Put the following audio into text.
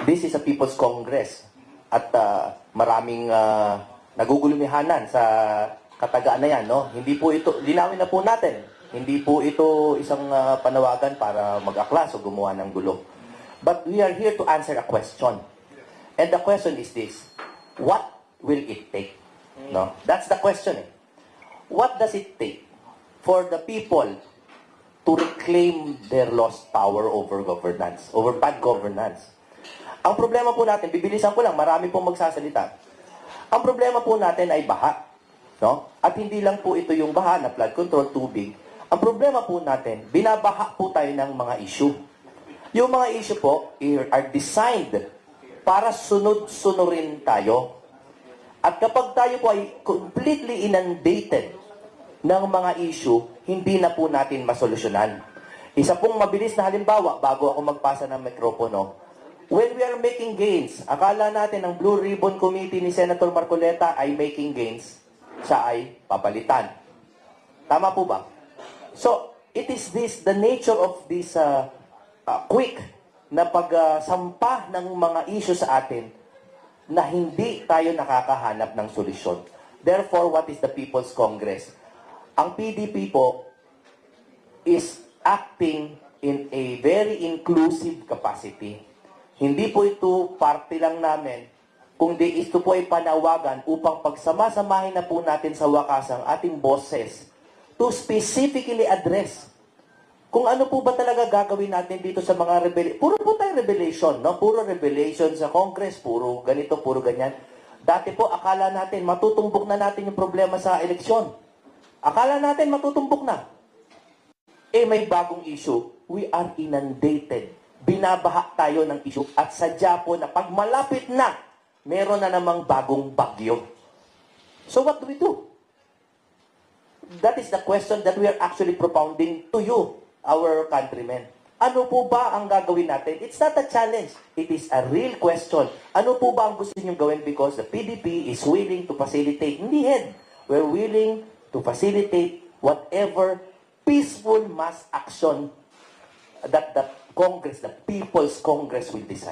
this is a People's Congress at maraming nagugulumihanan sa katagaan na yan, no? Hindi po ito, linawin na po natin, hindi po ito isang panawagan para mag-aklas o gumawa ng gulo. But we are here to answer a question. And the question is this: what will it take? No? That's the question. What does it take for the people to reclaim their lost power over governance, over bad governance? Ang problema po natin, bibilisan ko lang, marami pong magsasalita. Ang problema po natin ay baha. No? At hindi lang po ito yung baha na flood control, tubig. Ang problema po natin, binabaha po tayo ng mga issue. Yung mga issue po are designed para sunod-sunurin tayo. At kapag tayo po ay completely inundated ng mga issue, hindi na po natin masolusyonan. Isa pong mabilis na halimbawa, bago ako magpasa ng mikropono, when we are making gains, akala natin ang Blue Ribbon Committee ni Senator Marcoleta ay making gains, siya ay papalitan. Tama po ba? So, it is this, the nature of this quick na pagsampa ng mga issue sa atin na hindi tayo nakakahanap ng solusyon. Therefore, what is the People's Congress? Ang PDP po is acting in a very inclusive capacity. Hindi po ito parte lang namin, kundi ito po ay panawagan upang pagsama-samahin na po natin sa wakas ang ating boses to specifically address kung ano po ba talaga gagawin natin dito sa mga revelation. Puro po tayo revelation, no? Puro revelation sa Congress, puro ganito, puro ganyan. Dati po, akala natin matutumbok na natin yung problema sa eleksyon. Akala natin matutumbok na. May bagong issue. We are inundated. Binabaha tayo ng issue at sadya po na pag malapit na, meron na namang bagong bagyo. So what do we do? That is the question that we are actually propounding to you, our countrymen. Ano po ba ang gagawin natin? It's not a challenge. It is a real question. Ano po ba ang gusto niyo gawin? Because the PDP is willing to facilitate. Hindi head. We're willing to facilitate whatever peaceful mass action that the Congress, the People's Congress will decide.